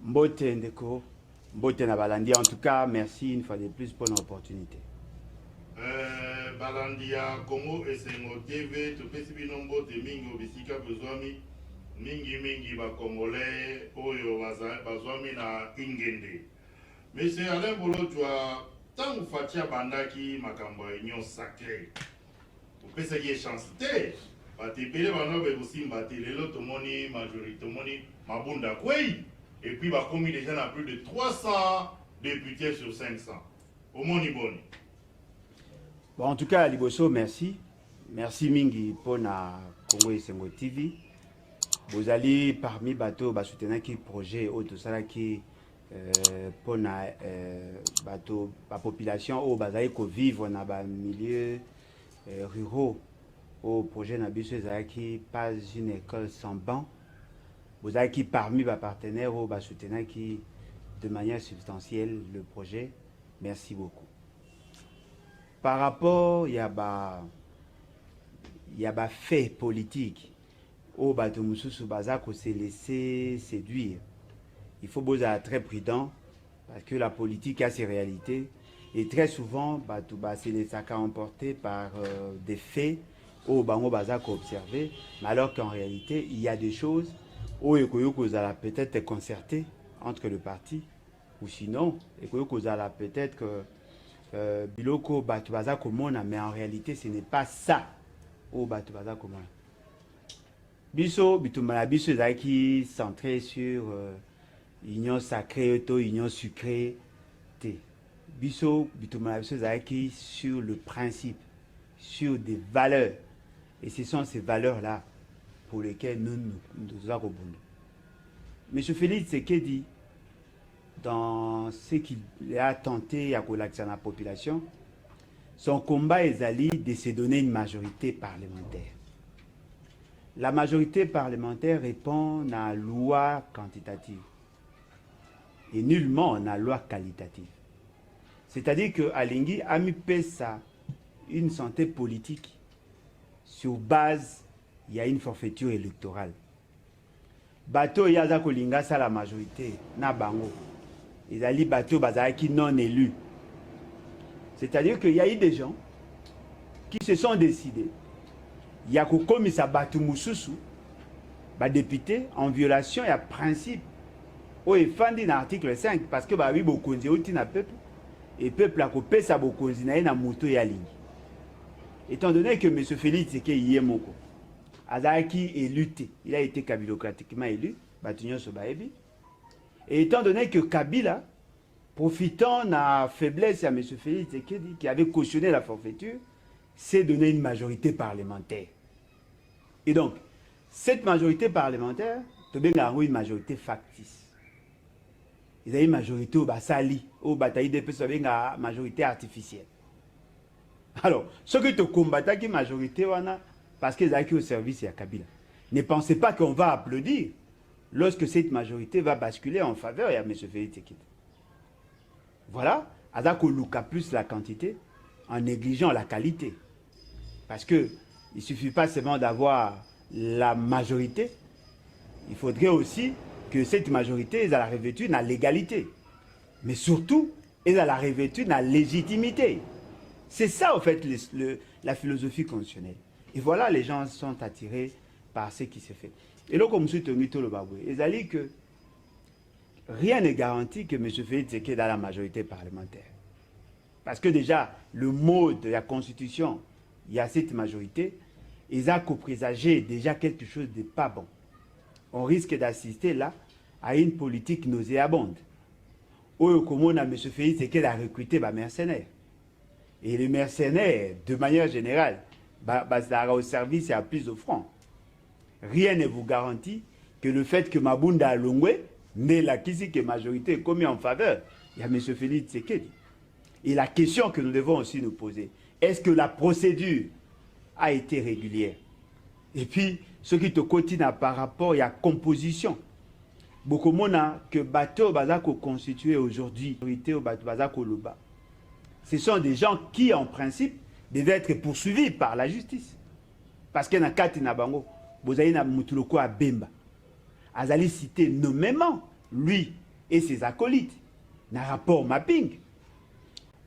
Mbote Ndeko, Mbote Nabalandia. En tout cas, merci une fois de plus pour l'opportunité. Balandia, Congo et Sengo TV, tout petit binombo de Mingo, Bissika, Bezoami, Mingi, Congolais, Oyo, Bazwami na Ingende. Monsieur Alain Bolojwa, tant que Fatia Bandaki, Makambo, Union Sacrée, vous pensez qu'il y a chance de Batipele Banobe aussi, Batilelo, Tomoni, majorité, Tomoni, Mabunda, Kwei. Et puis, bah, comme il est déjà à plus de 300 députés sur 500. Au Moniboni. Bon, en tout cas, Liboso, merci. Merci Mingi pour la Congo et Sengo TV. Vous allez parmi bateaux, soutenir qui projet ou tout ça qui pour la bateau, la population ou basaï ko vivre dans les milieux ruraux. Au projet Nabiso qui pas une école sans banc. Vous avez qui parmi vos partenaires ou soutenir qui de manière substantielle le projet. Merci beaucoup. Par rapport, il y a fait politique au bateau Moussou Bazako s'est laissé séduire. Il faut être très prudent parce que la politique a ses réalités et très souvent, c'est les sacs emportés par des faits au Bango Bazako observé, mais alors qu'en réalité, il y a des choses où Ekoyoko Zala peut-être concerté entre le parti ou sinon, Ekoyoko Zala peut-être que Biloko Batubaza Komona, mais en réalité ce n'est pas ça au Batubaza Komona. Biso, Bitumala Biso qui centré sur union sacrée, union sucrée. Biso, Bitumala Biso qui sur le principe, sur des valeurs. Et ce sont ces valeurs-là pour lesquelles nous avons. M. Félix Tshisekedi, dans ce qu'il a tenté à collaxer la population, son combat est allé de se donner une majorité parlementaire. La majorité parlementaire répond à la loi quantitative et nullement à la loi qualitative. C'est-à-dire que Alingui a mis ça une santé politique sur base, il y a une forfaiture électorale. Bateau Yaza Kolinga, ça la majorité, na bango. Ils allaient bateau qui non élus. C'est-à-dire qu'il y a eu des gens qui se sont décidés. Il y a comme ça Batou Moussoussou, député en violation il y a principe. Où il fait dans l'article 5 parce que oui beaucoup de na peuple et peuple a coupé sa beaucoup na moto ya ligne. Étant donné que M. Félix Tshisekedi Moko Azaki est lutté, il a été kabilocratiquement élu, Batunyo Sobaebi. Et étant donné que Kabila, profitant de la faiblesse à M. Félix Tshisekedi, qui avait cautionné la forfaiture, s'est donné une majorité parlementaire. Et donc, cette majorité parlementaire, c'est une majorité factice. Il y a une majorité au Bassali, au Bataï de c'est une majorité artificielle. Alors, ce que tu combattants qui majorité, parce qu'ils ont au service de Kabila. Ne pensez pas qu'on va applaudir lorsque cette majorité va basculer en faveur de M. Félix Tshisekedi. Voilà, Azako Luka plus la quantité en négligeant la qualité. Parce qu'il ne suffit pas seulement d'avoir la majorité, il faudrait aussi que cette majorité ait la revêtue de la légalité. Mais surtout, ait la revêtue de la légitimité. C'est ça, en fait, la philosophie constitutionnelle. Et voilà, les gens sont attirés par ce qui se fait. Et là, comme je suis le baboué, ils ont dit que rien n'est garanti que M. Félix Tshisekedi dans la majorité parlementaire. Parce que déjà, le mot de la Constitution, il y a cette majorité, ils ont présagé déjà quelque chose de pas bon. On risque d'assister là à une politique nauséabonde. Où, comme on a M. Félix Tshisekedi a recruté des mercenaires. Et les mercenaires, de manière générale, au service et à plus de front. Rien ne vous garantit que le fait que Mabunda Longwe, mais la que majorité est commis en faveur, il y a M. Félix Tshisekedi. Et la question que nous devons aussi nous poser, est-ce que la procédure a été régulière? Et puis, ce qui te continue par rapport à la composition. Beaucoup de monde que bateau bazako constitué aujourd'hui, ce sont des gens qui, en principe, devaient être poursuivis par la justice. Parce qu'il y a quatre nabango, vous avez na mutuloko à Bemba. Azali cité nommément, lui, et ses acolytes. Dans le rapport mapping.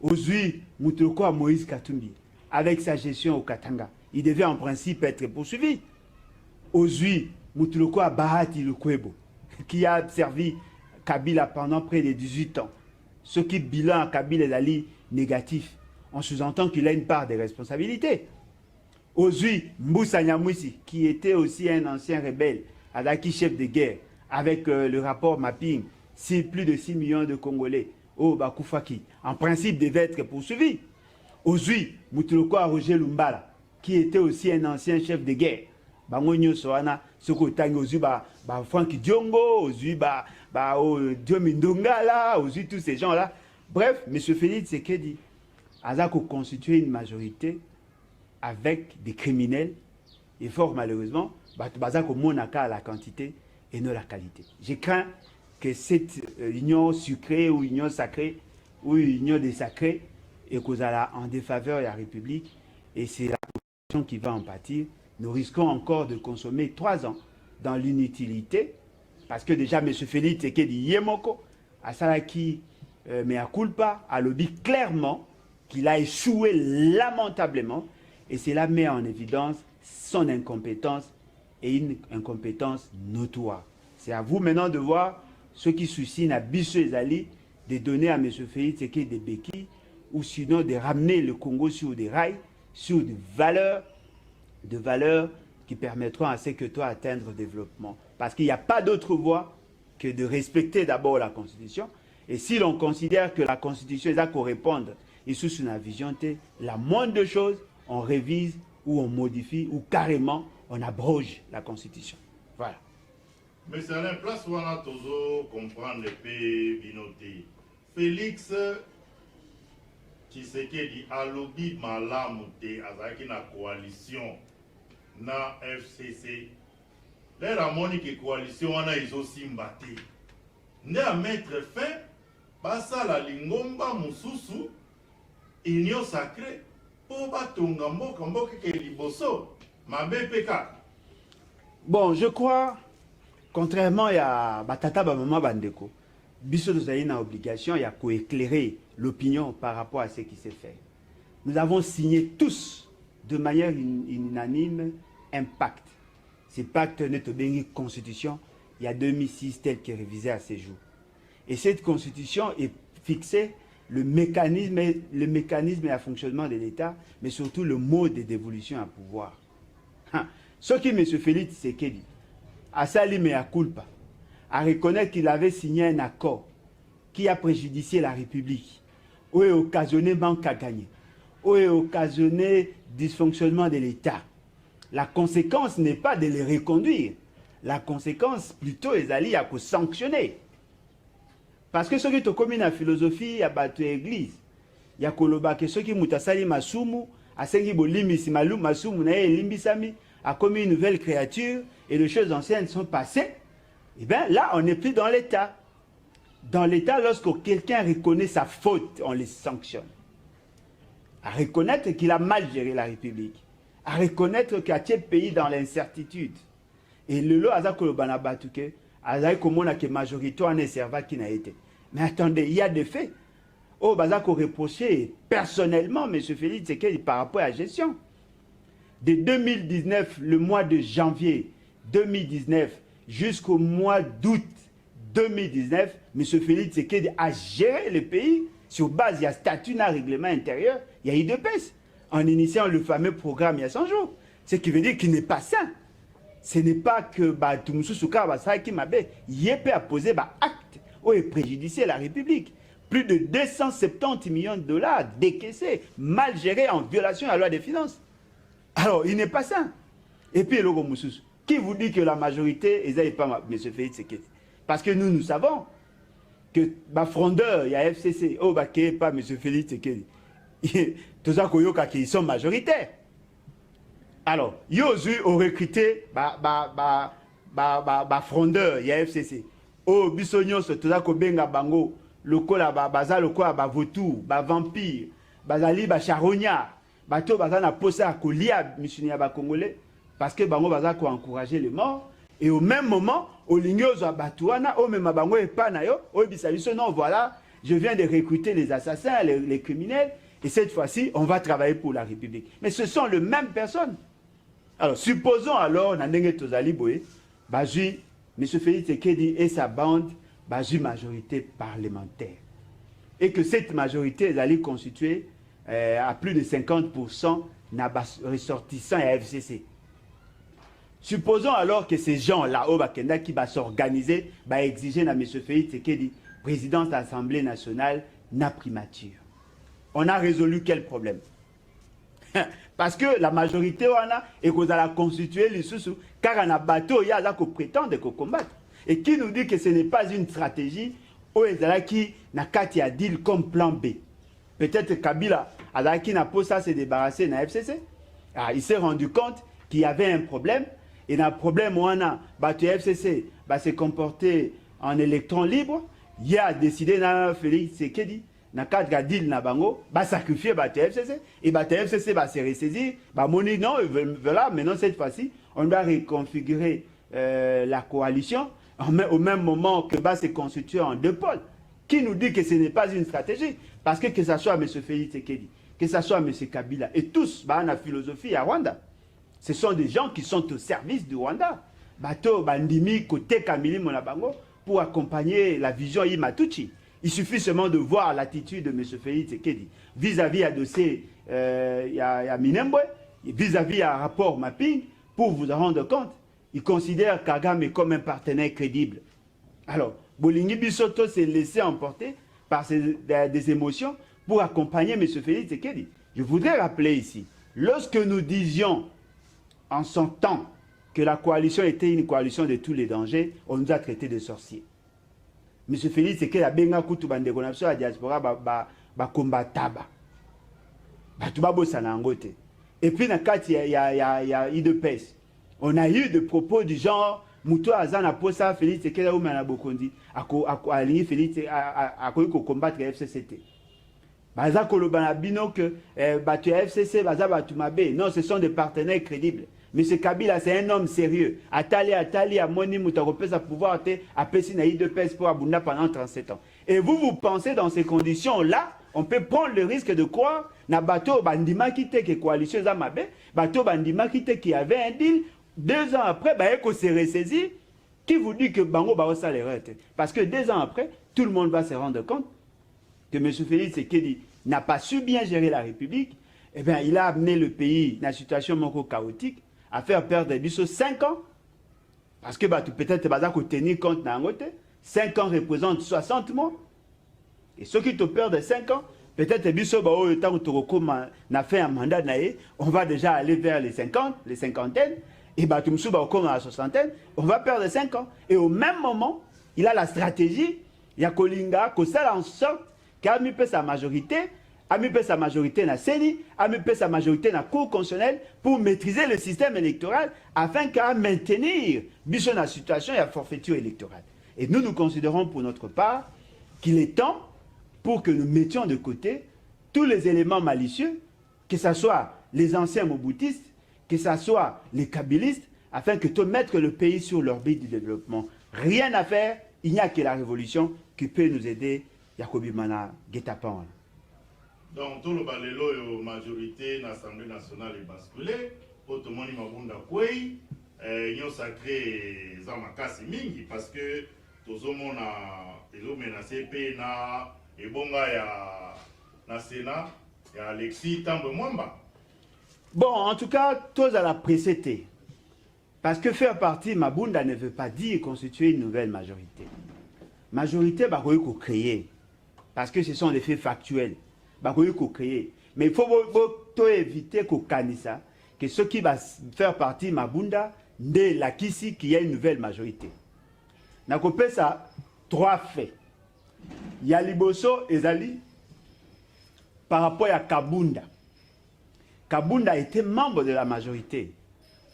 Aujourd'hui, Moutoko Moïse Katumbi, avec sa gestion au Katanga, il devait en principe être poursuivi. Aujourd'hui, Moutoko Bahati Lukwebo, qui a servi Kabila pendant près de 18 ans. Ce qui bilan à Kabila est Ali négatif. On sous-entend qu'il a une part de responsabilité. Aujourd'hui, Mboussa Nyamwisi, qui était aussi un ancien rebelle, Adaki chef de guerre, avec le rapport mapping, c'est plus de 6 millions de Congolais, au Bakoufaki, en principe devait être poursuivi. Aujourd'hui, Moutuloko Roger Lumbala, qui était aussi un ancien chef de guerre, Bangonyo Soana, Sokotangi, aujourd'hui, Franck Diongo, aujourd'hui, Diomindongala, aujourd'hui, tous ces gens-là. Bref, M. Félix Tshisekedi a constitué une majorité avec des criminels, et fort malheureusement, Bazako Monaka à la quantité et non la qualité. Je crains que cette union sucrée ou union sacrée ou union des sacrés et qu'on a en défaveur de la République, et c'est la population qui va en pâtir. Nous risquons encore de consommer 3 ans dans l'inutilité, parce que déjà M. Félix Tshisekedi Yemoko, à Salaki, mais à culpa, a lobby clairement qu'il a échoué lamentablement, et cela met en évidence son incompétence et une incompétence notoire. C'est à vous maintenant de voir ce qui suscite à Bissou Ezali de donner à M. Félix Tshisekedi des béquilles ou sinon de ramener le Congo sur des rails, sur des valeurs qui permettront à ce que toi atteindre le développement. Parce qu'il n'y a pas d'autre voie que de respecter d'abord la Constitution. Et si l'on considère que la Constitution est à correspondre et sous une vision, la moindre des choses, on révise ou on modifie ou carrément on abroge la Constitution. Voilà. Mais c'est à la place où on a toujours comprendre le pays binoté. Félix Tshisekedi alobi malamu te azaki na coalition na FCC. L'air a moni que coalition wana ezosimba te. Nde a mettre fin basa la lingomba mususu union sacrée pour batonga mboka mboka ke liboso mabe peka. Bon, je crois, contrairement à Batata Bamama Bandeko, Bisso nous a une obligation, il y a qu'à éclairer l'opinion par rapport à ce qui s'est fait. Nous avons signé tous, de manière unanime, un pacte. Ce pacte n'est pas une constitution, il y a 2006 tel qu'est révisé à ces jours. Et cette constitution est fixée le mécanisme et le fonctionnement de l'État, mais surtout le mode de dévolution à pouvoir. Ce qui M. Félix Tshisekedi a sali mea culpa, à reconnaître qu'il avait signé un accord qui a préjudicié la République, ou a occasionné manque à gagner, ou a occasionné dysfonctionnement de l'État. La conséquence n'est pas de les reconduire. La conséquence, plutôt, est d'aller à sanctionner. Parce que ceux qui ont commis la philosophie, il y a battu l'église. Il y a que ceux qui ont sali masumu, à ceux qui ont limisi masumu, limbisami, a commis une nouvelle créature, et les choses anciennes sont passées. Et bien là, on n'est plus dans l'État. Dans l'État, lorsque quelqu'un reconnaît sa faute, on les sanctionne. À reconnaître qu'il a mal géré la République. À reconnaître qu'il y a un pays dans l'incertitude. Et le lot, majorité en est serva qui n'a été. Mais attendez, il y a des faits. Oh, Bazako reproché personnellement M. Félix Tshisekedi par rapport à la gestion. De 2019, le mois de janvier 2019 jusqu'au mois d'août 2019, M. Félix Tshisekedi a géré le pays sur base, il y a statut, un règlement intérieur, il y a IDPS, en initiant le fameux programme il y a 100 jours. Ce qui veut dire qu'il n'est pas sain. Ce n'est pas que Toumoussou Souka qui m'a dit, il peut poser acte ou préjudicier la République. Plus de 270 millions de dollars décaissés, mal gérés en violation à la loi des finances. Alors, il n'est pas sain. Et puis, le Moussous, qui vous dit que la majorité, ils n'avaient pas M. Félix Tshisekedi? Parce que nous savons que frondeur, il y a FCC, qui n'est pas M. Félix Tshisekedi. Tout ça, ils sont majoritaires. Alors, ils ont recruté frondeur, il y a FCC. Oh, Bissognos, tout ça, Benga Bango, le cola, baza, le quoi, vautour, vampire, bazali, charognard, bateau, baza, na posa, kolia, missionaire, congolais, parce que Bango, baza, encourager les morts. Et au même moment, au lignoso à Batouana, au même abango et panayo, au bisabiso, non, voilà, je viens de recruter les assassins, les criminels, et cette fois-ci, on va travailler pour la République. Mais ce sont les mêmes personnes. Alors, supposons alors, Nandenge Tozali Boé, Baji, M. Félix Tshisekedi et sa bande, Baji majorité parlementaire. Et que cette majorité est allée constituer à plus de 50% na ressortissants à FCC. Supposons alors que ces gens-là, au Bakenda, qui va s'organiser, va exiger à M. Félix Tshisekedi, président de l'Assemblée nationale, na primature. On a résolu quel problème? Parce que la majorité, on a, et qu'on a constitué les sous, car on a bateau, il y a là qu'on prétend qu'on combattre. Et qui nous dit que ce n'est pas une stratégie, où il y a qui n'a qu'à deal comme plan B. Peut-être Kabila, alors qui n'a pas ça, s'est débarrassé de la FCC. Alors, il s'est rendu compte qu'il y avait un problème, et dans le problème où on a, bateau FCC va se comporter en électron libre, il a décidé, Félix Tshisekedi, na cadre deal na bango ba sacrifier ba FCC et ba FCC va se ressaisir ba moni non voilà maintenant cette fois-ci on doit reconfigurer la coalition au même moment que va se constituer en deux pôles. Qui nous dit que ce n'est pas une stratégie? Parce que ça soit M. Félix Tshisekedi, que ça soit M. Kabila et tous ba na philosophie à Rwanda, ce sont des gens qui sont au service du Rwanda. Bato bandimi côté Kamili Monabango pour accompagner la vision Imatuchi. Il suffit seulement de voir l'attitude de M. Félix Tshisekedi vis-à-vis à dossier Minembwe, vis-à-vis à rapport mapping, pour vous en rendre compte. Il considère Kagame comme un partenaire crédible. Alors, Bolingi Bisoto s'est laissé emporter par des émotions pour accompagner M. Félix Tshisekedi. Je voudrais rappeler ici, lorsque nous disions en son temps que la coalition était une coalition de tous les dangers, on nous a traités de sorciers. M. Félix Tshisekedi a benga kutu bande konapso la diaspora ba combataba. Batuba bosana ngote. Et puis na kati ya IDPS, on a eu des propos du genre Muto Azana Posa Félix Tshisekedi ou Mana Bokondi a aligné Félix a ko combattre FCCT. Baza kolobana bino que batu FCC baza batumabe. Non, ce sont des partenaires crédibles. M. Kabila, c'est un homme sérieux. Atali, a moni moutakopé sa pouvoir à Pessina IDPS pour Abunda pendant 37 ans. Et vous pensez dans ces conditions-là, on peut prendre le risque de croire na bateau bandima kite que coalition Zamabe, bateau bandima kite qui avait un deal, 2 ans après, Baeko s'est ressaisi. Qui vous dit que Bango va ça les rete? Parce que 2 ans après, tout le monde va se rendre compte que M. Félix Tshisekedi n'a pas su bien gérer la République. Eh bien, il a amené le pays dans une situation moko chaotique, à faire perdre biso 5 ans. Parce que peut-être que tenir compte d'un côté, 5 ans représentent 60 mois. Et ceux qui te perdent 5 ans, peut-être biso le temps où tu as fait un mandat, on va déjà aller vers les 50, les cinquantaines, et tu comme à la soixantaine, on va perdre 5 ans. Et au même moment, il a la stratégie, il y a Kolinga, que ça en sorte qu'il a mis sa majorité, a mis sa majorité dans la CENI, a mis sa majorité dans la Cour constitutionnelle pour maîtriser le système électoral afin qu'à maintenir la situation et la forfaiture électorale. Et nous considérons pour notre part qu'il est temps pour que nous mettions de côté tous les éléments malicieux, que ce soit les anciens moboutistes, que ce soit les kabylistes, afin que de mettre le pays sur l'orbite du développement. Rien à faire, il n'y a que la révolution qui peut nous aider. Yakobi Mana Getapan. Donc, tout le balélo et la majorité de l'Assemblée nationale est basculé. Pour tout le monde, il y a sacré Zamakasi Mingi parce que tout le monde a menacé PNA et Bonga ya Sénat et Alexis Tambe Mwamba. Bon, en tout cas, tous à la précédé. Parce que faire partie Mabunda ne veut pas dire constituer une nouvelle majorité. Majorité, bah, il faut créer. Parce que ce sont des faits factuels. Mais il faut éviter qu'au Kanissa, que ceux qui vont faire partie Mabunda, de la Kisi, qui a une nouvelle majorité. N'a coupé ça, 3 faits. Il y a Liboso et Zali par rapport à Kabunda. Kabunda était membre de la majorité.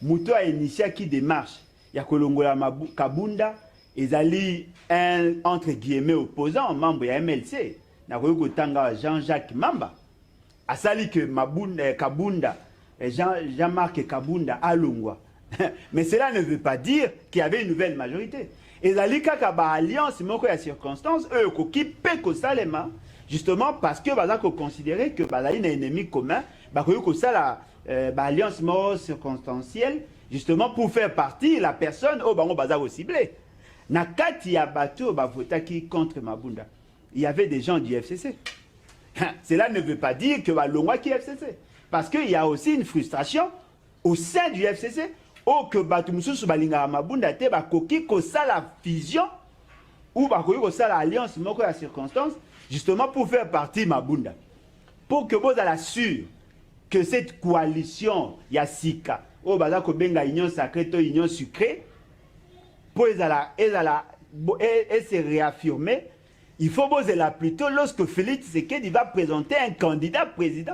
Mouto a initié qui démarche. Il y a Kolongola Kabunda et Zali un entre guillemets opposant, membre de MLC. Jean-Jacques Mamba a sali que Kabunda Jean-Marc Kabunda Alungwa Mais cela ne veut pas dire qu'il y avait une nouvelle majorité. Et la alliance, il y a circonstances, eux, qui paient Salema, justement parce que vous considérer que y a un ennemi commun, ça alliance circonstancielle, justement pour faire partie la personne au bazar ciblé. Nakati ya bateau votaki contre Mabunda. Il y avait des gens du FCC. Cela ne veut pas dire que Longwa qui est FCC. Parce qu'il y a aussi une frustration au sein du FCC. Ou que Batumsusu Balinga Mabunda te bakoki ko ça la fusion ou bakoki ko ça l'alliance moko la circonstance justement pour faire partie Mabunda. Pour que vous assure que cette coalition Yassika ou bazako benga union sacrée to union sucrée pour et se réaffirmer, il faut poser là plutôt lorsque Félix Tshisekedi va présenter un candidat président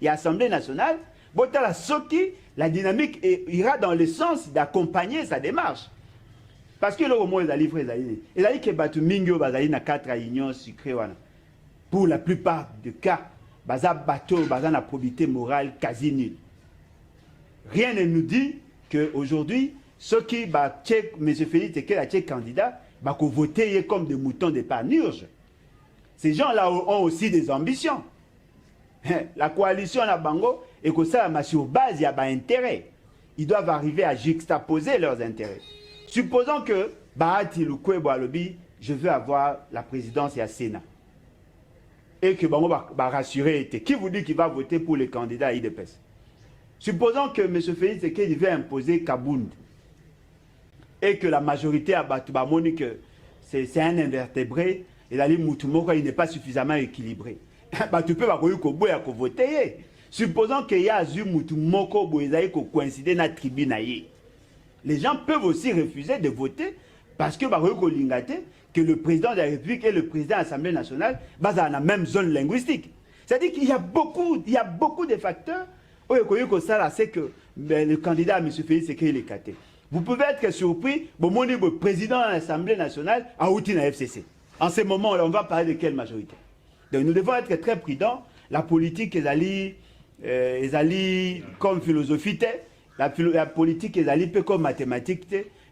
et Assemblée nationale. La dynamique ira dans le sens d'accompagner sa démarche. Parce que le moment ils allaient que batu mingyo bazali na 4 unions sucrées pour la plupart des cas baza bateau baza na probité morale quasi nulle. Rien ne nous dit que aujourd'hui ceux qui M. Félix Tshisekedi candidat vont voter comme des moutons de panurge. Ces gens-là ont aussi des ambitions. La coalition à Bango et que ça sur base il y a un intérêt. Ils doivent arriver à juxtaposer leurs intérêts. Supposons que Bahati Lukwebo Alobi, je veux avoir la présidence et la Sénat. Et que Bango va rassurer. Qui vous dit qu'il va voter pour les candidats à IDPS? Supposons que M. Félix Tshisekedi veut imposer Kabound. Et que la majorité a battu Bamoni que c'est un invertébré et la ligne Moutoumoko il n'est pas suffisamment équilibré. Tu peux voter. Supposons qu'il y a Moutoumoko qui coïncide dans la tribune. Les gens peuvent aussi refuser de voter parce que que le président de la République et le président de l'Assemblée nationale sont dans la même zone linguistique. C'est-à-dire qu'il y a beaucoup de facteurs. C'est que le candidat M. Félix Tshisekedi est caté. Vous pouvez être surpris, le président de l'Assemblée nationale a outil dans la FCC. En ce moment, on va parler de quelle majorité? Donc nous devons être très prudents. La politique est allée comme philosophie, la politique est allée comme mathématique,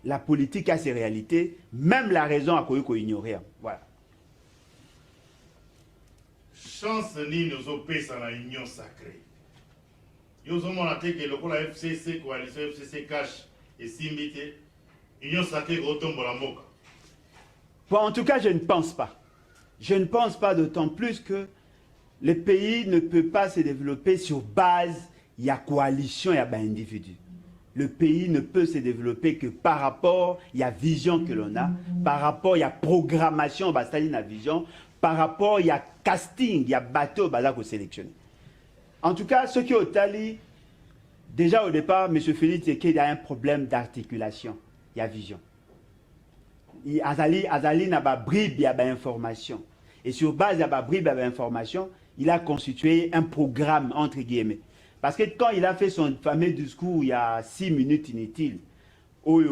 la politique a ses réalités, même la raison a qu'on ignorer. Voilà. Chance ni nous opère dans l'union sacrée. Nous avons montré que le FCC, coalition FCC cache et Simbité, union sacrée retombe la moque. En tout cas, je ne pense pas. Je ne pense pas, d'autant plus que le pays ne peut pas se développer sur base, il y a coalition, il y a individu. Le pays ne peut se développer que par rapport, il y a vision que l'on a, par rapport, il y a programmation, la vision, par rapport, il y a casting, il y a bateau, qu'on sélectionne. En tout cas, ce qui est au Tali, déjà au départ, M. Félix Tshisekedi a un problème d'articulation, il y a vision. Azali n'a pas bribe, il y a information. Et sur base de la bribe, il y a information, il a constitué un programme, entre guillemets. Parce que quand il a fait son fameux discours, il y a 6 minutes inutiles, où il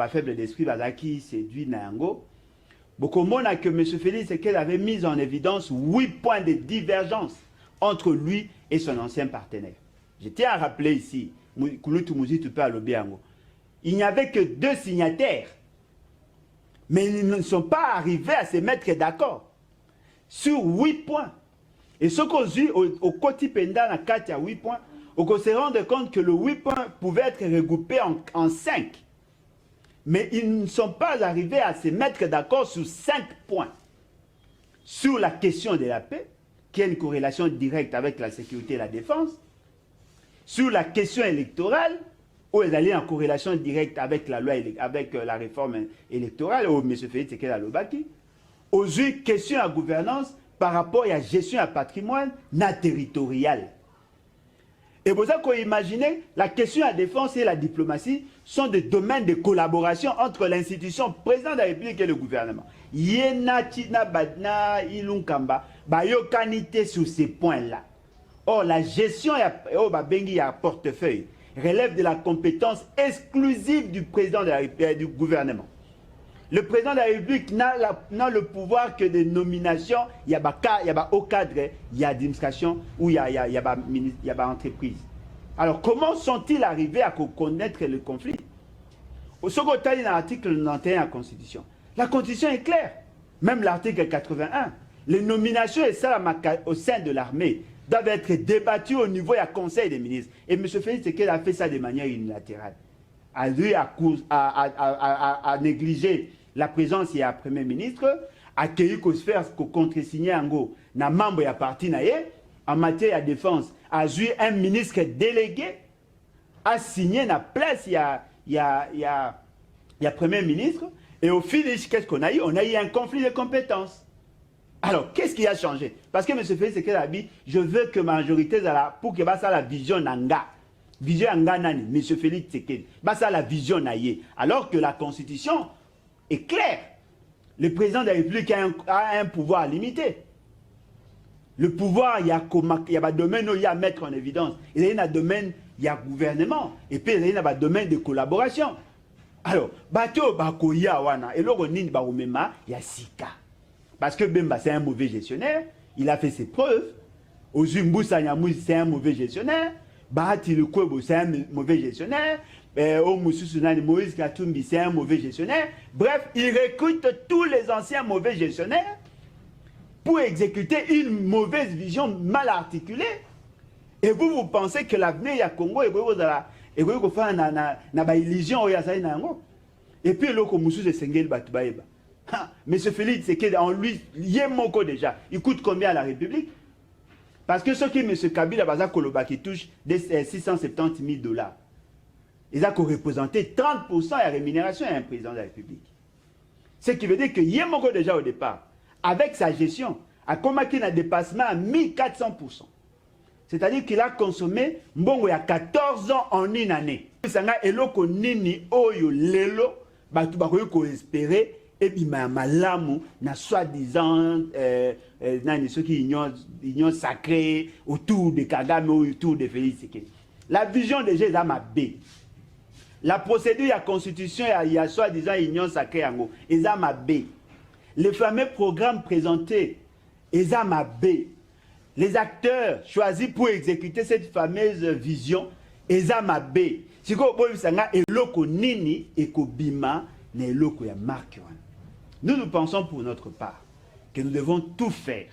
faible d'esprit, qui séduit Nango, beaucoup de monde a que M. Félix Tshisekedi avait mis en évidence 8 points de divergence entre lui et son ancien partenaire. Je tiens à rappeler ici, il n'y avait que 2 signataires. Mais ils ne sont pas arrivés à se mettre d'accord sur 8 points. Et ce qu'on dit au quotidien dans la 4 à 8 points, on se rend compte que le 8 points pouvait être regroupé en 5. Mais ils ne sont pas arrivés à se mettre d'accord sur 5 points. Sur la question de la paix, qui a une corrélation directe avec la sécurité et la défense. Sur la question électorale, où ils allaient en corrélation directe avec la loi, avec la réforme électorale, où M. Félix Tshisekedi a l'obaki. Aux questions à gouvernance par rapport à la gestion à patrimoine territorial. Et vous avez imaginé, la question à la défense et la diplomatie sont des domaines de collaboration entre l'institution président de la République et le gouvernement. Yena Tina Badna Ilunkamba, bayokanité sur ces points-là. Or, la gestion bengi à portefeuille relève de la compétence exclusive du président de la République, du gouvernement. Le président de la République n'a le pouvoir que de nomination, il y a au cadre, il y a administration ou il y a entreprise. Alors, comment sont-ils arrivés à connaître le conflit? Au second temps, il y a l'article 91 de la Constitution. La Constitution est claire. Même l'article 81. Les nominations et ça au sein de l'armée doivent être débattues au niveau du Conseil des ministres. Et M. Félix Tshisekedi a fait ça de manière unilatérale. A négligé la présence du Premier ministre, a accueilli qu'on se fasse contre-signer na membre de la parti en matière de défense, a joué un ministre délégué, a signé na place il y a Premier ministre, et au finish, qu'est-ce qu'on a eu? On a eu un conflit de compétences. Alors, qu'est-ce qui a changé? Parce que M. Félix Tshisekedi a dit, je veux que ma majorité, pour que ça la vision nanga. Vision nanga nani, M. Félix Tshisekedi. Ça la vision naïe. Alors que la Constitution est claire. Le président de la République a un pouvoir limité. Le pouvoir, il y a un domaine où il y a à mettre en évidence. Il y a un domaine, il y a gouvernement. Et puis, il y a un domaine de collaboration. Alors, bateau, bakoya wana, et l'autre, il y a Sika. Parce que Bemba, c'est un mauvais gestionnaire. Il a fait ses preuves. Ozumbu Sanyamou, c'est un mauvais gestionnaire. Bahati Lukwebo, c'est un mauvais gestionnaire. Moïse Katumbi, c'est un mauvais gestionnaire. Bref, il recrute tous les anciens mauvais gestionnaires pour exécuter une mauvaise vision mal articulée. Et vous pensez que l'avenir du Congo est une illusion. Et puis, l'autre, c'est Sengel Batubaïba. Monsieur Félix, c'est qu'en lui, il y a mon déjà. Il coûte combien à la République? Parce que ce qui M. Kabila Baza Koloba qui touche des 670 000 $. Ils ont représenté 30% de la rémunération à un président de la République. Ce qui veut dire qu'il y a mon déjà au départ. Avec sa gestion, a combattu un dépassement à 1400%. C'est-à-dire qu'il a consommé mbongo il y a 14 ans en une année. Sanga eloko nini oyo lelo batu bakoyo ko espérer et puis malamu na soi-disant nani ceux qui union sacrée autour de Kagame ou autour de Félix Tshisekedi. La vision de Jésus ma B. La procédure de la constitution il y a soi-disant union sacrée yango ezama B. Les fameux programmes présentés ezama B. Les acteurs choisis pour exécuter cette fameuse vision ezama B. Siko boy sanga eloko nini ekobima na eloko ya marque. Nous pensons pour notre part que nous devons tout faire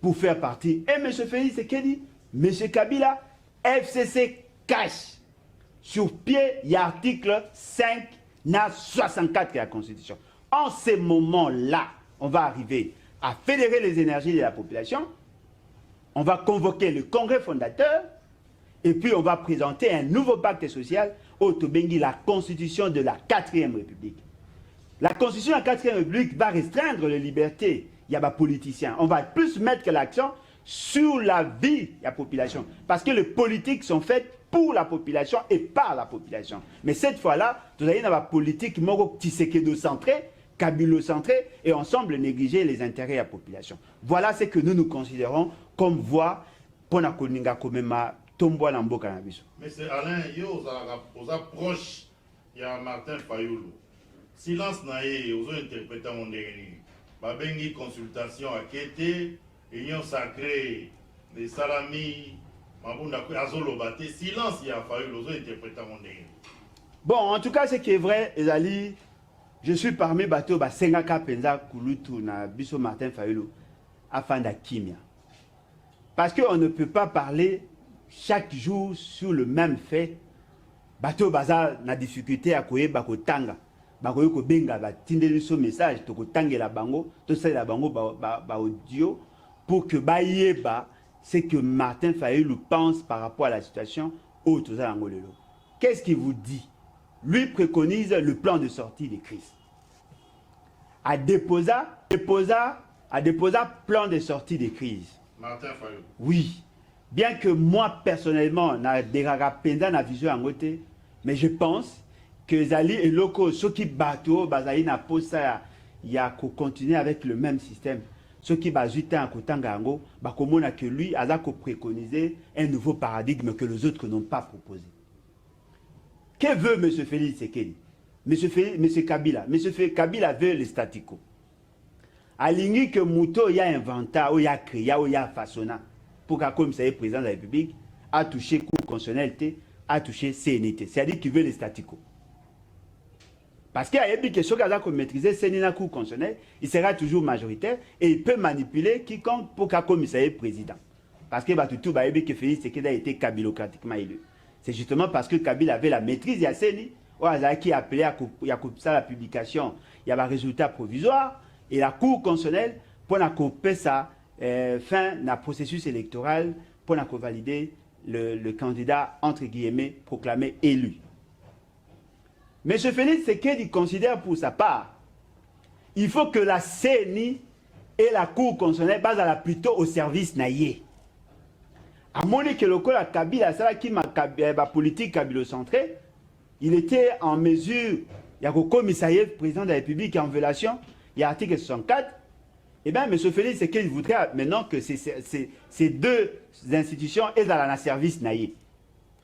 pour faire partie. Et M. Félix Tshisekedi, M. Kabila, FCC cache sur pied, il y a article 5, na 64 de la Constitution. En ce moment-là, on va arriver à fédérer les énergies de la population, on va convoquer le congrès fondateur, et puis on va présenter un nouveau pacte social au Tobengi, la Constitution de la 4e République. La Constitution de la 4e République va restreindre les libertés. Il y a des politiciens. On va plus mettre l'accent sur la vie de la population. Parce que les politiques sont faites pour la population et par la population. Mais cette fois-là, vous avez une politique Tshisekedi-centrée, Kabilo-centrée, et ensemble négliger les intérêts de la population. Voilà ce que nous considérons comme voie pour la Koninga Komema Tomboa Lambo Cannabis. Mais c'est Alain, aux approches, il y a Martin Fayoulou. Silence naïe, aux interprétants mon dernier. Babengi consultation à Kété, union sacrée, les salamis, Mabunda Azolobate. Silence, il y a fallu aux interprétants mon dernier. Bon, en tout cas, ce qui est vrai, Ezali, je suis parmi bateau Sengaka Penza Kulutu na Biso Martin Fayoulou afin d'Akimia. Parce qu'on ne peut pas parler chaque jour sur le même fait. Bateau Baza na difficulté à koye bakotanga. Bakoyo ko benga ba tindeli so message to ko tangela bango to sala bango ba audio pour que bayeba ce que Martin Fayoulou pense par rapport à la situation au Toza Angolelo. Qu'est-ce qu'il vous dit? Lui préconise le plan de sortie de crise. A déposé plan de sortie de crise. Martin Fayoulou. Oui. Bien que moi personnellement na deraga penda na vision angote, mais je pense que Zali et Loko, ceux qui bateau, Bazaï n'a pas ça, il y a qu'à continuer avec le même système. Ceux qui bazutent en Kotangango, Bakomona que lui a préconisé un nouveau paradigme que les autres n'ont pas proposé. Que veut M. Félix Tshisekedi? M. Kabila. M. Kabila veut le statu quo. Aligné que Mouto y a inventé, ou y a créé, ou y a façonné, pour qu'à comme ça est président de la République, a touché Cour constitutionnelle, a touché CNT. C'est-à-dire qu'il veut les statu quo. Parce qu'il y a des questions qu'on maîtriser CNT la Cour constitutionnelle, il sera toujours majoritaire et il peut manipuler quiconque pour qu'un commissaire président. Parce que tout le monde Félix Tshisekedi a été kabilocratiquement élu. C'est justement parce que Kabila avait la maîtrise, il y a CNI, qui a appelé à ça la publication, il y a un résultat provisoire, et la Cour constitutionnelle, pour couper ça, fin d'un processus électoral, pour valider le candidat, entre guillemets, proclamé élu. M. Félix Tshisekedi considère pour sa part, il faut que la CNI et la Cour constitutionnelle basent plutôt au service naïe. À mon avis, que le la Kabila, c'est là qui m'a politique kabilo-centrée, il était en mesure, il y a le commissariat président de la République en violation, il y a l'article 64, eh bien, M. Félix Tshisekedi voudrait maintenant que ces deux institutions aient dans un service naïf.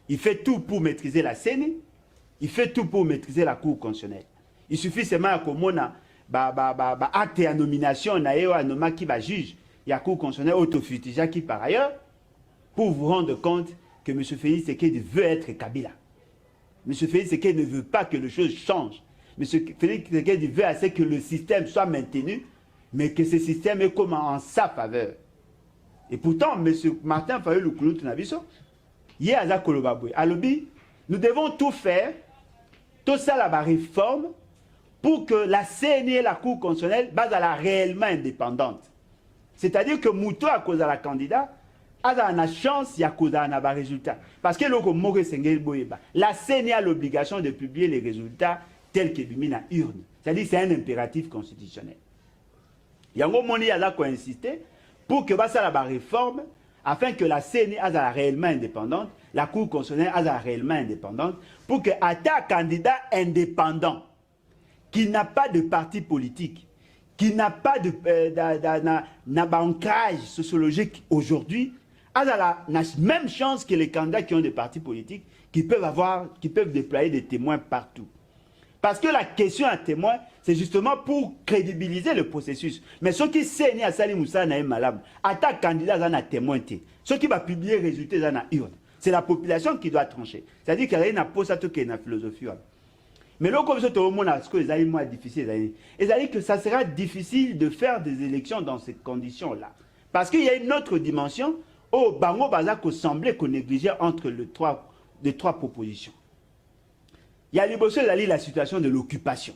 Il fait tout pour maîtriser la CNI, il fait tout pour maîtriser la Cour constitutionnelle. Il suffit seulement que mon acte et nomination qui va juge, il y a la Cour constitutionnelle autofutige qui par ailleurs, pour vous rendre compte que M. Félix Tshisekedi veut être Kabila. M. Félix Tshisekedi ne veut pas que les choses changent. M. Félix Tshisekedi veut assez que le système soit maintenu, mais que ce système est comme en sa faveur. Et pourtant, M. Martin Fayulu Nabiso, hier à Zakolobaboué, à Lobi, nous devons tout faire, tout ça la réforme, pour que la CNI et la Cour constitutionnelle basent à la réellement indépendante. C'est-à-dire que Mouto, à cause de la candidat, a la chance, il y a cause d'un résultat. Parce que la CNI a l'obligation de publier les résultats tels que mis dans l'urne. C'est-à-dire que c'est un impératif constitutionnel. Il y a un moment qui a insisté pour que ça la réforme, afin que la CNI soit réellement indépendante, la Cour constitutionnelle soit réellement indépendante, pour que un candidat indépendant, qui n'a pas de parti politique, qui n'a pas d'ancrage sociologique aujourd'hui, a la même chance que les candidats qui ont des partis politiques, qui peuvent déployer des témoins partout. Parce que la question à témoin, c'est justement pour crédibiliser le processus. Mais ceux qui saignent à Salim Moussa Naïm Malam, attaquent candidat à témoin, ceux qui vont publier les résultats dans urne, c'est la population qui doit trancher. C'est-à-dire qu'il y a une philosophie. Mais là, comme ça, tout le monde a ce que les aliments moins difficiles. C'est-à-dire que ça sera difficile de faire des élections dans ces conditions-là. Parce qu'il y a une autre dimension. Au Bango Bazak semblait qu'on négligeait entre les trois propositions. Il y a la situation de l'occupation.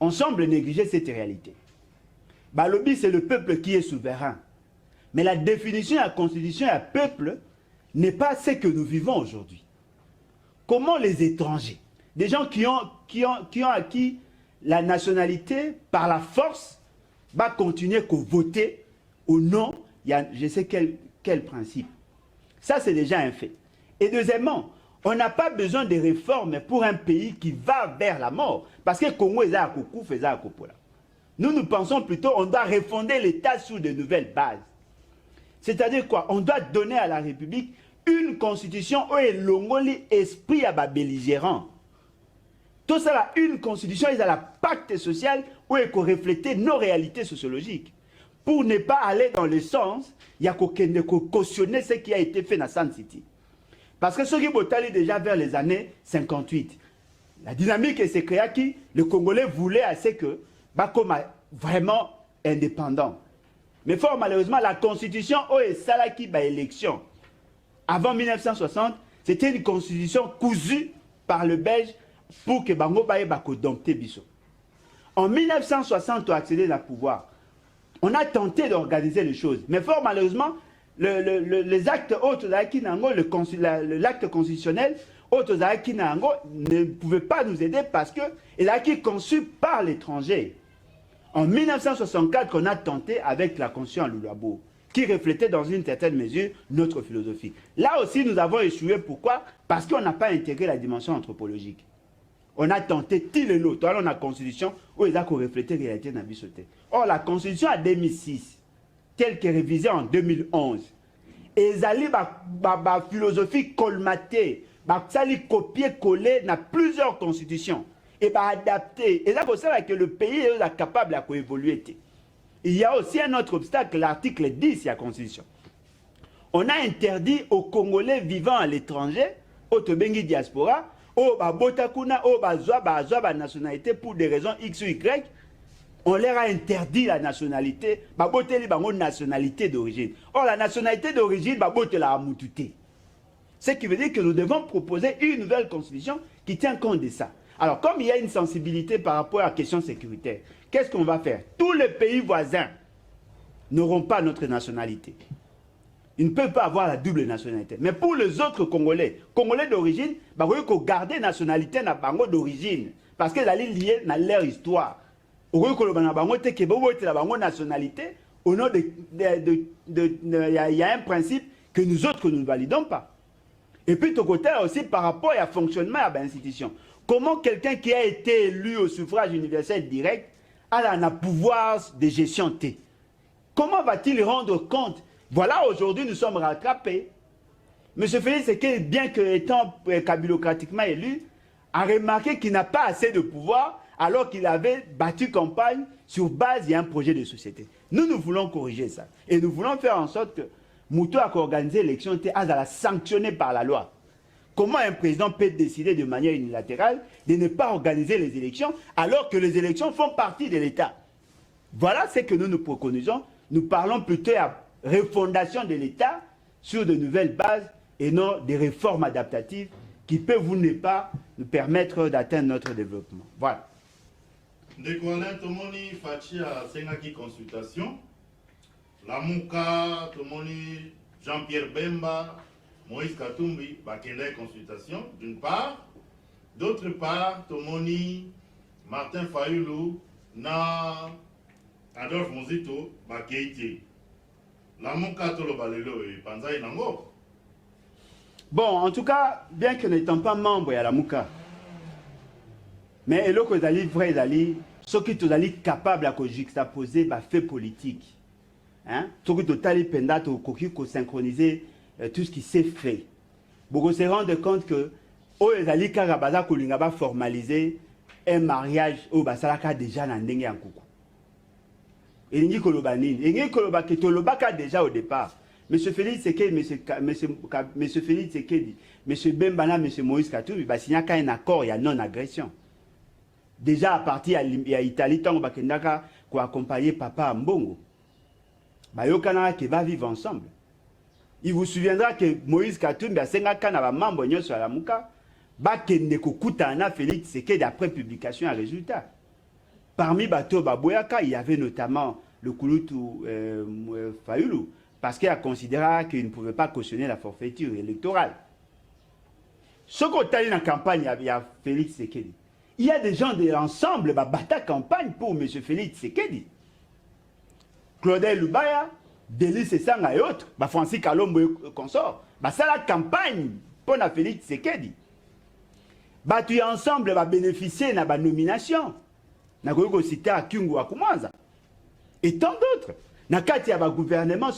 On semble négliger cette réalité. Balobi, c'est le peuple qui est souverain. Mais la définition de la constitution et le peuple n'est pas ce que nous vivons aujourd'hui. Comment les étrangers, des gens qui ont acquis la nationalité par la force, vont continuer à voter au nom, il y a je sais quel principe. Ça, c'est déjà un fait. Et deuxièmement, on n'a pas besoin de réformes pour un pays qui va vers la mort. Parce que le Congo est à Koukou, fait à Kopola. Nous pensons plutôt qu'on doit refonder l'État sur de nouvelles bases. C'est-à-dire quoi? On doit donner à la République une constitution où il y a l'esprit à belligérant. Tout ça, une constitution, il y a la pacte social où il faut refléter nos réalités sociologiques. Pour ne pas aller dans le sens, il y a cautionner ce qui a été fait dans San City. Parce que ceux qui ont allé déjà vers les années 58, la dynamique s'est créée qui le Congolais voulait assez que, comme vraiment indépendant. Mais fort malheureusement, la constitution est celle qui a élection. Avant 1960, c'était une constitution cousue par le Belge pour que Bango Baye Bako dompte Bisso. En 1960, on a accédé au pouvoir. On a tenté d'organiser les choses. Mais fort malheureusement, les actes autres l'acte constitutionnel autres ne pouvaient pas nous aider parce qu'il a été conçu par l'étranger. En 1964, on a tenté avec la Constitution à Lulabo, qui reflétait dans une certaine mesure notre philosophie. Là aussi, nous avons échoué. Pourquoi? Parce qu'on n'a pas intégré la dimension anthropologique. On a tenté, on a la Constitution où ils ont reflété la réalité de la vie. Or, la Constitution en 2006, telle que révisée en 2011, et ils allaient la philosophie colmatée, copier-coller dans plusieurs constitutions, et adapter. Et c'est pour ça que le pays est capable d'évoluer. Il y a aussi un autre obstacle, l'article 10 de la Constitution. On a interdit aux Congolais vivant à l'étranger, au Tobengi diaspora, au Botakuna, au Bazwa nationalité pour des raisons X ou Y, on leur a interdit la nationalité, nationalité d'origine. Or, la nationalité d'origine, la amoututé. Ce qui veut dire que nous devons proposer une nouvelle constitution qui tient compte de ça. Alors, comme il y a une sensibilité par rapport à la question sécuritaire, qu'est-ce qu'on va faire? Tous les pays voisins n'auront pas notre nationalité. Ils ne peuvent pas avoir la double nationalité. Mais pour les autres Congolais, Congolais d'origine, il faut garder la nationalité d'origine. Parce qu'elle est liée à leur histoire. Il y a nationalité, au nom il y a un principe que nous autres nous ne validons pas. Et puis, de côté aussi, par rapport au fonctionnement de l'institution. Comment quelqu'un qui a été élu au suffrage universel direct a un pouvoir de gestion T? Comment va-t-il rendre compte? Voilà, aujourd'hui, nous sommes rattrapés. M. Félix Tshisekedi, bien qu'étant kabilocratiquement élu, a remarqué qu'il n'a pas assez de pouvoir alors qu'il avait battu campagne sur base d'un projet de société. Nous voulons corriger ça. Et nous voulons faire en sorte que Moutou a organisé l'élection, a la sanctionnée par la loi. Comment un président peut décider de manière unilatérale de ne pas organiser les élections alors que les élections font partie de l'État? Voilà ce que nous préconisons. Nous parlons plutôt à refondation de l'État sur de nouvelles bases et non des réformes adaptatives qui peuvent ou ne pas nous permettre d'atteindre notre développement. Voilà. Ndeko Alain Tomoni Fachi a Sengaki consultation. La Mouka, Tomoni Jean-Pierre Bemba, Moïse Katumbi, Bakende consultation, d'une part. D'autre part, Tomoni Martin Fayulu, na Adolphe Mozito, Bakeiti. La Mouka Tolo Balelo et Panzaï Nango. Bon, en tout cas, bien que n'étant pas membre à la Mouka, mais et l'autre est vrai, ceux qui sont capables de juxtaposer les faits politiques. Ceux qui sont synchroniser tout ce qui s'est fait. Beaucoup se rendent compte que les Karabaza Kolinga formaliser un mariage au Basalaka déjà dans Ndenge en Koukou. Et il y déjà au départ. M. Félix Tshisekedi, M. Félix Tshisekedi, M. Bembana, M. Moïse Katumbi, il y a un accord, il y a non-agression. Déjà à partir de l'Italie, tant qu'on accompagner papa à Mbongo. Qui va vivre ensemble. Il vous souviendra que Moïse Katumbi a 5 ans membre de la Mouka, Félix Tshisekedi après publication à résultat. Parmi Bato Baboyaka, il y avait notamment le Kouloutu Fayulu, parce qu'il a considéré qu'il ne pouvait pas cautionner la forfaiture électorale. Ce qu'on a dans la campagne, il y a Félix Tshisekedi. Il y a des gens de l'ensemble qui battent campagne pour M. Félix Tshisekedi. Claudel Lubaya, Delis Sanga et autres, Francis Kalombo et consorts, c'est la campagne pour Félix Tshisekedi. Battu ensemble va bénéficier de la nomination. Nous avons cité à Kyungu Akumanza. Et tant d'autres. Dans le gouvernement,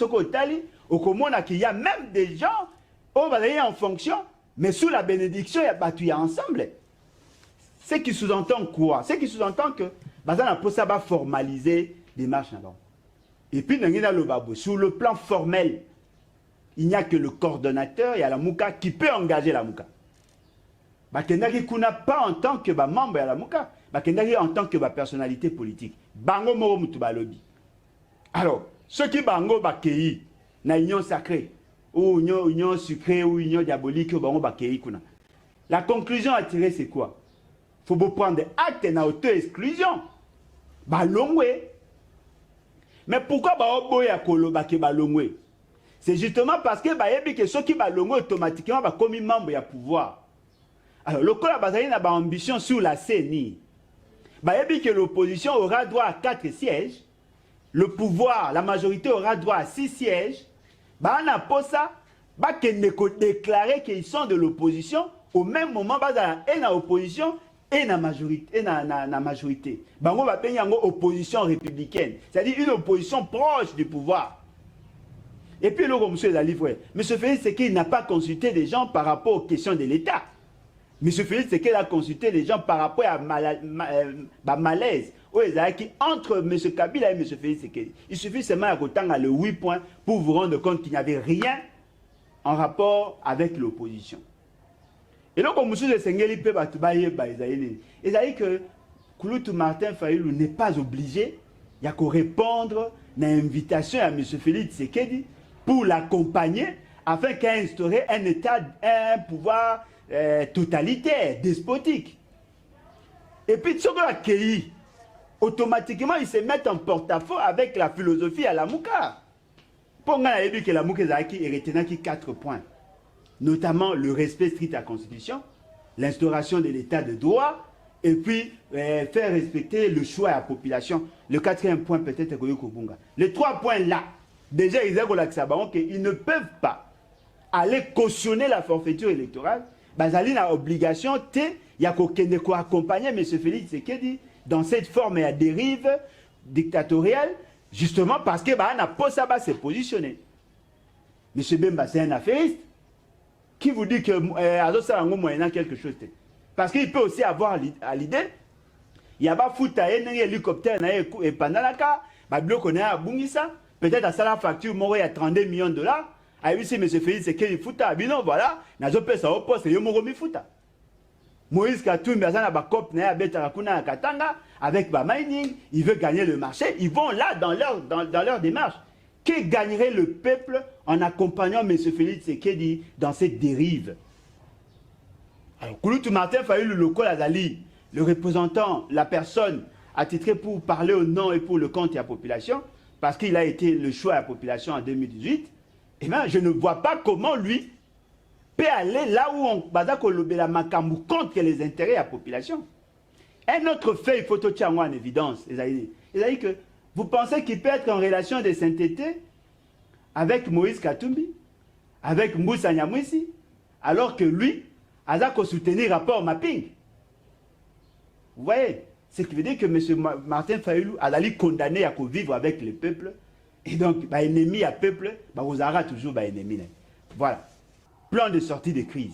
il y a même des gens qui vont aller en fonction, mais sous la bénédiction, il y a battu ensemble. Ce qui sous-entend quoi? Ce qui sous-entend que ça va formaliser des marches avant. Et puis, sur le plan formel, il n'y a que le coordonnateur, il y a la Mouka qui peut engager la Mouka. Bakendaki Kuna pas en tant que membre de la Mouka, Bakendaki en tant que personnalité politique. Bango Moro Mutubalobi. Alors, ceux qui bango bakei, na union sacrée, ou union sucrée, ou union diabolique, ou bango bakei Kuna. La conclusion à tirer, c'est quoi? Il faut prendre acte na auto-exclusion. Balongwe. Mais pourquoi Baoboya Koloba ke balongwe? C'est justement parce que ceux qui balongwe automatiquement va comme membre du pouvoir. Alors, le Kola Bazali n'a pas ambition sur la CENI. Que l'opposition aura droit à 4 sièges, le pouvoir, la majorité aura droit à 6 sièges. On a pour ça, déclarer qu'ils sont de l'opposition, au même moment, il y a opposition et la majorité. On va payer une opposition républicaine, c'est-à-dire une opposition proche du pouvoir. Et puis, le monsieur est livré. M. Félix Tshisekedi n'a pas consulté des gens par rapport aux questions de l'État. M. Félix Tshisekedi a consulté les gens par rapport à malaise entre M. Kabila et M. Félix Tshisekedi. Il suffit seulement de le 8 points pour vous rendre compte qu'il n'y avait rien en rapport avec l'opposition. Et donc, comme je Sengeli peut c'est-à-dire que Kouloutou Martin Fayulu n'est pas obligé de répondre à l'invitation à M. Félix Tshisekedi pour l'accompagner afin qu'il instaure un État, un pouvoir totalitaire, despotique. Et puis, ce qu'on a accueilli, automatiquement, ils se mettent en porte-à-faux avec la philosophie à la Mouka. Pour moi, il a dit que la Mouka a retenu 4 points. Notamment le respect strict de la Constitution, l'instauration de l'état de droit, et puis faire respecter le choix à la population. Le 4e point peut-être Koyoko-Bunga. Les 3 points là, déjà ils ne peuvent pas aller cautionner la forfaiture électorale. Bazali a obligation de accompagner M. Félix Tshisekedi dans cette forme à dérive dictatoriale, justement parce que n'a pas ça se positionner. M. Bemba, c'est un affairiste qui vous dit que moyennant quelque chose. Parce qu'il peut aussi avoir à l'idée, il y a pas foutu un hélicoptère et pendant la cas, peut-être à ça la facture, il y a 32 millions de $. Ah oui, si M. Félix c'est qu'il fout à bilan, voilà, n'a pas ça au poste, il y a fouta. Moïse Katumbi, avec mining, il veut gagner le marché, ils vont là dans leur démarche. Qui gagnerait le peuple en accompagnant M. Félix Tshisekedi dans cette dérive? Alors, Kouloutou Martin Fayulu Loko Lazali, le représentant, la personne attitrée pour parler au nom et pour le compte de la population, parce qu'il a été le choix de la population en 2018, eh bien, je ne vois pas comment lui peut aller là où on va la makambu contre les intérêts de la population. Un autre fait, il faut tout tirer en évidence. C'est-à-dire que vous pensez qu'il peut être en relation de sainteté avec Moïse Katumbi, avec Moussa Nyamwisi, alors que lui, a soutenir rapport mapping. Vous voyez, ce qui veut dire que M. Martin Fayulu a condamné à vivre avec le peuple, et donc, ennemi à peuple, vous aurez toujours ennemi. Voilà. Plan de sortie de crise.